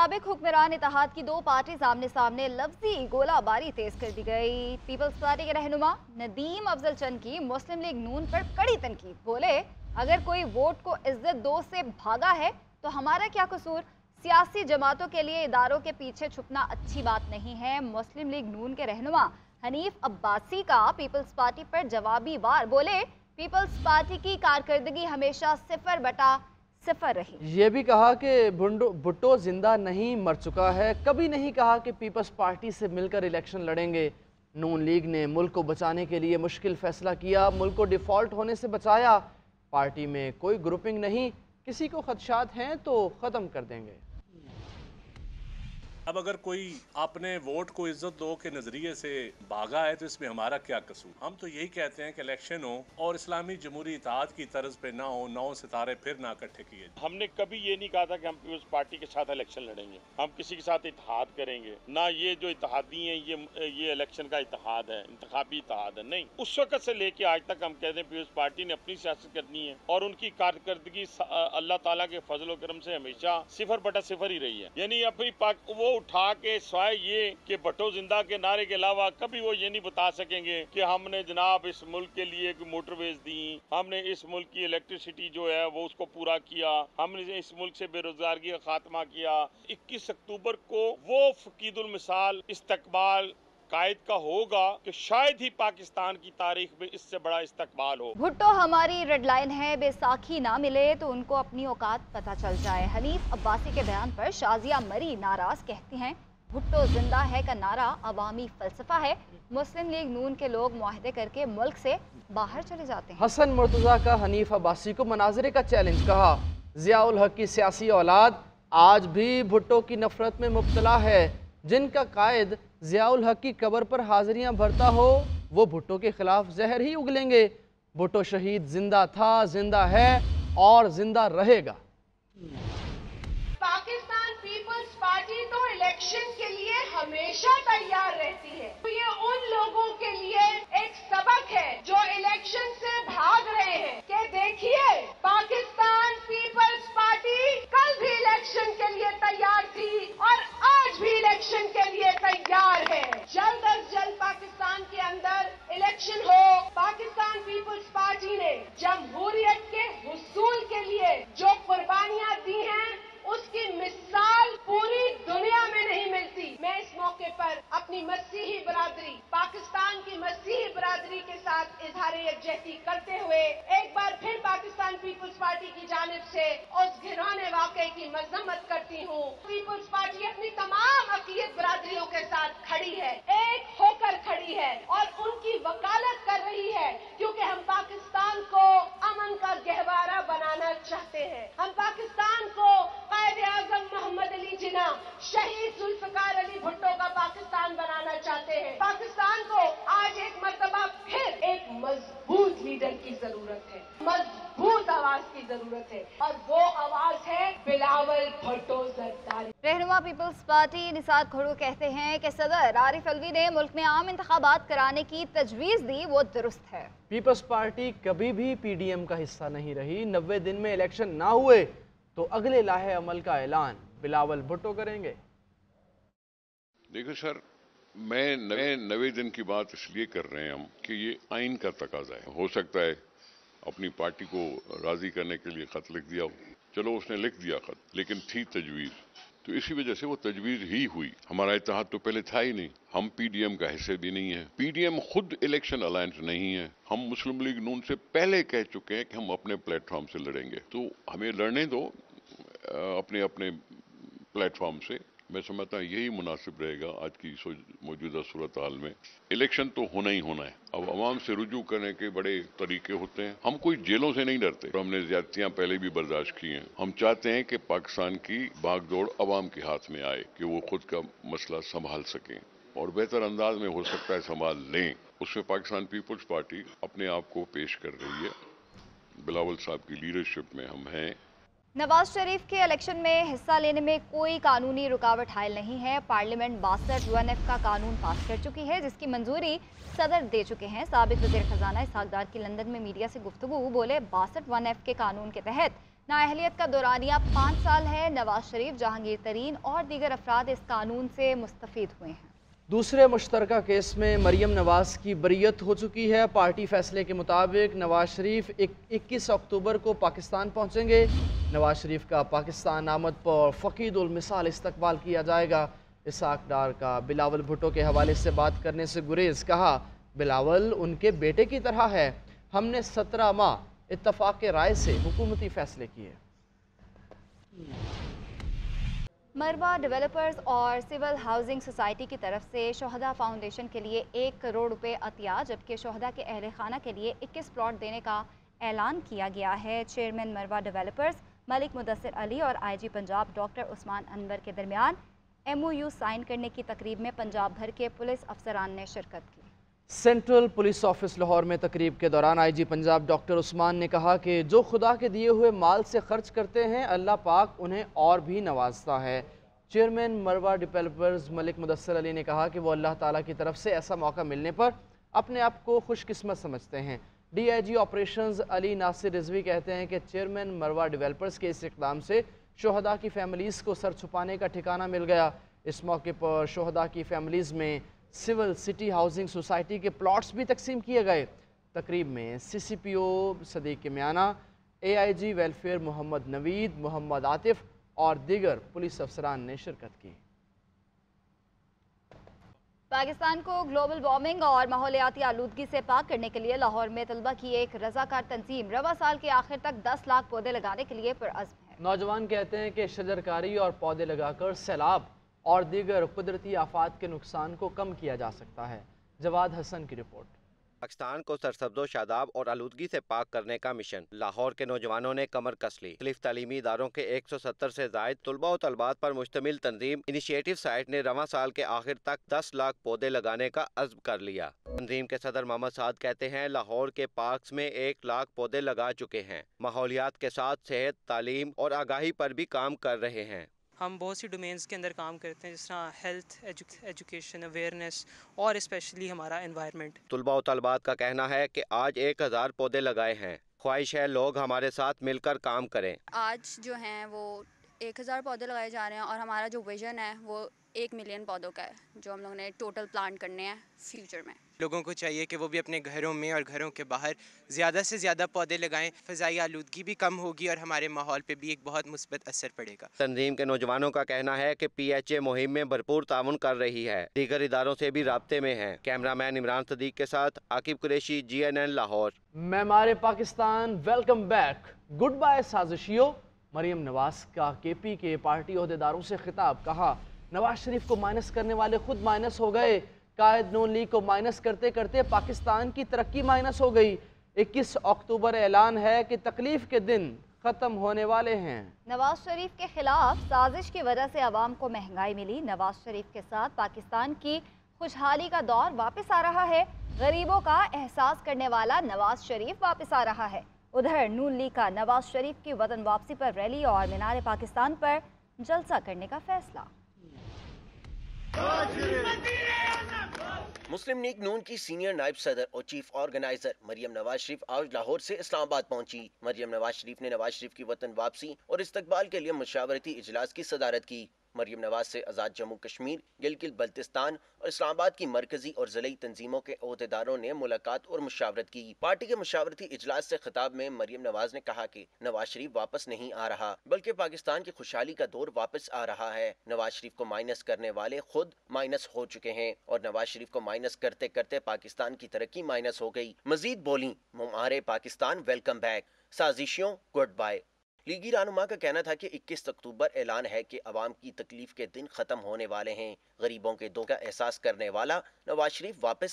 साबिक हुक्मरान इत्तेहाद की दो पार्टी आमने सामने लफ्जी गोलाबारी तेज कर दी गई। पीपल्स पार्टी के रहनुमा नदीम अफजल चंद की मुस्लिम लीग नून पर कड़ी तनकीद। बोले, अगर कोई वोट को इज्जत दो से भागा है तो हमारा क्या कसूर। सियासी जमातों के लिए इदारों के पीछे छुपना अच्छी बात नहीं है। मुस्लिम लीग नून के रहनुमा हनीफ अब्बासी का पीपल्स पार्टी पर जवाबी वार। बोले, पीपल्स पार्टी की कारकर्दगी हमेशा 0 रही। ये भी कहा कि भुट्टो जिंदा नहीं, मर चुका है। कभी नहीं कहा कि पीपल्स पार्टी से मिलकर इलेक्शन लड़ेंगे। नून लीग ने मुल्क को बचाने के लिए मुश्किल फैसला किया, मुल्क को डिफ़ॉल्ट होने से बचाया। पार्टी में कोई ग्रुपिंग नहीं, किसी को खदशात हैं तो ख़त्म कर देंगे। अब अगर कोई अपने वोट को इज्जत दो के नजरिए से भागा है तो इसमें हमारा क्या कसूर। हम तो यही कहते हैं कि इलेक्शन हो और इस्लामी जमहूरी इत्तेहाद की तर्ज पे ना हो, 9 सितारे फिर ना इकट्ठे किए। हमने कभी ये नहीं कहा था कि हम पीपल्स पार्टी के साथ इलेक्शन लड़ेंगे, हम किसी के साथ इत्तेहाद करेंगे ना। ये जो इत्तेहादी हैं ये इलेक्शन का इत्तेहाद है, इंतखाबी इत्तेहाद है। नहीं, उस वक्त से लेके आज तक हम कहते हैं पीपल्स पार्टी ने अपनी सियासत करनी है और उनकी कारकर्दगी अल्लाह ताला के फजल व करम से हमेशा 0/0 ही रही है। यानी अपनी वो उठा के स्वाय ये कि भुट्टो जिंदा के नारे के अलावा कभी वो ये नहीं बता सकेंगे कि हमने जनाब इस मुल्क के लिए मोटरवेज दी, हमने इस मुल्क की इलेक्ट्रिसिटी जो है वो उसको पूरा किया, हमने इस मुल्क से बेरोजगारी का खात्मा किया। 21 अक्टूबर को वो फकीदुल मिसाल इस्तकबाल कायद का होगा कि शायद ही पाकिस्तान की तारीख में इससे बड़ा इस्तकबाल हो। भुट्टो हमारी रेड लाइन है, बेसाखी ना मिले तो उनको अपनी औकात पता चल जाए। हनीफ अब्बासी के बयान पर शाजिया मरी नाराज कहती हैं, भुट्टो जिंदा है का नारा अवामी फलसफा है। मुस्लिम लीग नून के लोग मुआहदे करके मुल्क से बाहर चले जाते हैं। हसन मुर्तजा का हनीफ अब्बासी को मनाजरे का चैलेंज। कहा, जियाउल हक की सियासी औलाद आज भी भुट्टो की नफरत में मुब्तला है। जिनका कायद जियाउल हक की कब्र पर हाजिरियां भरता हो वो भुट्टो के खिलाफ जहर ही उगलेंगे। भुट्टो शहीद जिंदा था, जिंदा है और जिंदा रहेगा। पाकिस्तान पीपल्स पार्टी तो इलेक्शन के लिए हमेशा तैयार रहती है। तो ये उन लोगों के लिए एक सबक है जो इलेक्शन से भाग रहे हैं कि देखिए, पाकिस्तान पीपल्स पार्टी कल भी इलेक्शन के लिए तैयार थी और आज भी इलेक्शन के लिए तैयार है। जल्द अज जल्द पाकिस्तान के अंदर इलेक्शन हो। पाकिस्तान पीपल्स पार्टी ने जमहूरियत के हुसूल के लिए जो कुर्बानियां दी हैं उसकी मिसाल पूरी दुनिया में नहीं मिलती। मैं इस मौके पर अपनी मसीही बरादरी, पाकिस्तान की मसीही बरादरी के साथ इजहार यकजहती करते हुए एक बार फिर पाकिस्तान पीपल्स पार्टी की जानिब से उस घिनौने वाकये की मजम्मत करती हूँ। पीपल्स पार्टी अपनी तमाम अक़लियत बरादरियों के साथ खड़ी है, एक होकर खड़ी है और उनकी वकालत कर रही है, क्योंकि हम पाकिस्तान को अमन का गहवारा बनाना चाहते हैं। हम पाकिस्तान को कायद-ए-आज़म मोहम्मद अली जिन्ना, शहीद जुल्फ़िकार अली भुट्टो का पाकिस्तान बनाना चाहते हैं। पाकिस्तान को आज एक मर्तबा फिर एक मजबूत लीडर की जरूरत है, मजबूत आवाज की जरूरत है और वो आवाज है बिलावल भुट्टो ज़रदारी। रहनुमा पीपल्स पार्टी निसार खोड़ो कहते हैं कि सदर आरिफ अलवी ने मुल्क में आम इंतखाबात कराने की तजवीज़ दी, वो दुरुस्त है। पीपल्स पार्टी कभी भी PDM का हिस्सा नहीं रही। 90 दिन में इलेक्शन ना हुए तो अगले लाहे अमल का ऐलान बिलावल भुट्टो करेंगे। देखो सर, मैं 90 दिन की बात इसलिए कर रहे हैं हम कि ये आइन का तकाजा है। हो सकता है अपनी पार्टी को राजी करने के लिए खत लिख दिया हो, चलो उसने लिख दिया खत, लेकिन थी तजवीज़, तो इसी वजह से वो तजवीज़ ही हुई। हमारा इत्तेहाद तो पहले था ही नहीं, हम PDM का हिस्से भी नहीं है। PDM खुद इलेक्शन अलायंस नहीं है। हम मुस्लिम लीग नून से पहले कह चुके हैं कि हम अपने प्लेटफॉर्म से लड़ेंगे, तो हमें लड़ने दो अपने अपने प्लेटफॉर्म से। मैं समझता हूँ यही मुनासिब रहेगा आज की मौजूदा सूरत हाल में। इलेक्शन तो होना ही होना है। अब आवाम से रुजू करने के बड़े तरीके होते हैं। हम कोई जेलों से नहीं डरते, तो हमने ज्यादतियां पहले भी बर्दाश्त की हैं। हम चाहते हैं कि पाकिस्तान की भागदौड़ आवाम के हाथ में आए कि वो खुद का मसला संभाल सकें और बेहतर अंदाज में हो सकता है संभाल लें। उसमें पाकिस्तान पीपल्स पार्टी अपने आप को पेश कर रही है। बिलावल साहब की लीडरशिप में हम हैं। नवाज शरीफ के इलेक्शन में हिस्सा लेने में कोई कानूनी रुकावट हायल नहीं है। पार्लियामेंट 62(1)(f) का कानून पास कर चुकी है, जिसकी मंजूरी सदर दे चुके हैं। साबिक वज़ीर खजाना इसहाक डार की लंदन में मीडिया से गुफ्तगू। बोले, 62(1)(f) के कानून के तहत नाअहलियत का दौरानिया 5 साल है। नवाज शरीफ, जहांगीर तरीन और दीगर अफराद इस कानून से मुस्तफीद हुए हैं। दूसरे मुश्तरका केस में मरियम नवाज की बरीयत हो चुकी है। पार्टी फैसले के मुताबिक नवाज शरीफ 21 अक्टूबर को पाकिस्तान पहुंचेंगे। नवाज शरीफ का पाकिस्तान आमद पर फ़कीदुल मिसाल इस्तकबाल किया जाएगा। इसाक डार का बिलावल भुट्टो के हवाले से बात करने से गुरेज, कहा बिलावल उनके बेटे की तरह है। हमने 17 माह इत्तफाक राय से हुकूमती फैसले किए। मरवा डेवलपर्स और सिविल हाउसिंग सोसाइटी की तरफ से शोहदा फाउंडेशन के लिए 1 करोड़ रुपए अतिया, जबकि शोहदा के अहल खाना के लिए 21 प्लॉट देने का ऐलान किया गया है। चेयरमैन मरवा डेवलपर्स मलिक मुदस्सिर अली और IG पंजाब डॉक्टर उस्मान अनवर के दरमियान MOU साइन करने की तकरीब में पंजाब भर के पुलिस अफसरान ने शिरकत की। सेंट्रल पुलिस ऑफिस लाहौर में तकरीब के दौरान IG पंजाब डॉक्टर उस्मान ने कहा कि जो खुदा के दिए हुए माल से खर्च करते हैं, अल्लाह पाक उन्हें और भी नवाजता है। चेयरमैन मरवा डेवलपर्स मलिक मुदस्सिर अली ने कहा कि वो अल्लाह ताला की तरफ से ऐसा मौका मिलने पर अपने आप को खुशकिस्मत समझते हैं। DIG ऑपरेशंस अली नासिर रिजवी कहते हैं कि चेयरमैन मरवा डेवलपर्स के इस इक़दाम से शोहदा की फैमिलीज़ को सर छुपाने का ठिकाना मिल गया। इस मौके पर शोहदा की फैमिलीज़ में सिविल सिटी हाउसिंग सोसाइटी के प्लॉट्स भी तकसीम किए गए। तकरीब में CCPO Sadiq Miana, AIG welfare Mohammad Naveed, Mohammad Atif और दीगर पुलिस अफसरान ने शिरकत की। पाकिस्तान को ग्लोबल वार्मिंग और माहौलियाती आलूदगी से पाक करने के लिए लाहौर में तलबा की एक रजाकार तंजीम रवा साल के आखिर तक 10 लाख पौधे लगाने के लिए पुरअज़्म है। नौजवान कहते हैं कि शजरकारी और पौधे लगाकर सैलाब और दीगर कुदरती आफात के नुकसान को कम किया जा सकता है। जवाद हसन की रिपोर्ट। पाकिस्तान को सरसब्ज़ो शादाब और आलूदगी से पाक करने का मिशन। लाहौर के नौजवानों ने कमर कस ली। मुख्तलिफ तालीमी इदारों के 170 से ज़ायद तलबा और तलबात पर मुश्तमिल तंजीम इनिशिएटिव साइट ने रवां साल के आखिर तक 10 लाख पौधे लगाने का अज़्म कर लिया। तंजीम के सदर मोहम्मद साद कहते हैं लाहौर के पार्क्स में 1 लाख पौधे लगा चुके हैं। माहौलियात के साथ सेहत, तालीम और आगाही पर भी काम कर रहे हैं। हम बहुत सी डोमेन्स के अंदर काम करते हैं, जिस तरह हेल्थ, एजुकेशन, अवेयरनेस और स्पेशली हमारा एनवायरनमेंट। तलबा और तलबात का कहना है कि आज 1000 पौधे लगाए हैं। ख्वाहिश है लोग हमारे साथ मिलकर काम करें। आज जो हैं वो 1000 पौधे लगाए जा रहे हैं और हमारा जो विजन है वो 1 मिलियन पौधों का है, जो हम लोगों ने टोटल प्लांट करने हैं फ्यूचर में। लोगों को चाहिए कि वो भी अपने घरों में और घरों के बाहर ज़्यादा से ज़्यादा पौधे लगाएं। फ़ज़ाई आलूदगी भी कम होगी और हमारे माहौल पे भी एक बहुत मुस्बत असर पड़ेगा। तंजीम के नौजवानों का कहना है कि PHA मुहिम में भरपूर ताउन कर रही है। दीगर इदारों से भी राब्ते में है। कैमरामैन इमरान सदीक के साथ आकिब कुरैशी, GNN लाहौर। मेमार Pakistan welcome back. Good bye साजिशियों। मरियम नवाज का KP के पार्टी अहदेदारों से खिताब। कहा नवाज शरीफ को माइनस करने वाले खुद माइनस हो गए। कायद नून लीग को माइनस करते करते पाकिस्तान की तरक्की माइनस हो गई। 21 अक्टूबर ऐलान है कि तकलीफ के दिन ख़त्म होने वाले हैं। नवाज शरीफ के खिलाफ साजिश की वजह से अवाम को महंगाई मिली। नवाज शरीफ के साथ पाकिस्तान की खुशहाली का दौर वापस आ रहा है। गरीबों का एहसास करने वाला नवाज शरीफ वापस आ रहा है। उधर नून लीग का नवाज शरीफ की वतन वापसी पर रैली और मीनार पाकिस्तान पर जलसा करने का फैसला। मुस्लिम लीग नून की सीनियर नायब सदर और चीफ ऑर्गेनाइजर मरियम नवाज शरीफ आज लाहौर से इस्लामाबाद पहुंची। मरियम नवाज शरीफ ने नवाज शरीफ की वतन वापसी और इस्तकबाल के लिए मुशावरती इजलास की सदारत की। मरियम नवाज से आज़ाद जम्मू कश्मीर, गिलगित बल्तिस्तान और इस्लामाबाद की मरकजी और ज़िली तंजीमों के ओहदेदारों ने मुलाकात और मुशावरत की। पार्टी के मुशावरती इजलास से खिताब में मरियम नवाज ने कहा कि नवाज शरीफ वापस नहीं आ रहा, बल्कि पाकिस्तान की खुशहाली का दौर वापस आ रहा है। नवाज शरीफ को माइनस करने वाले खुद माइनस हो चुके हैं और नवाज शरीफ को माइनस करते करते पाकिस्तान की तरक्की माइनस हो गई। मजीद बोली मुमारे पाकिस्तान वेलकम बैक, साजिशियों गुड बाय। लीगी रहनुमा का कहना था कि 21 अक्टूबर ऐलान है कि अवाम की तकलीफ के दिन खत्म होने वाले हैं। गरीबों के दुख का एहसास करने वाला नवाज शरीफ वापस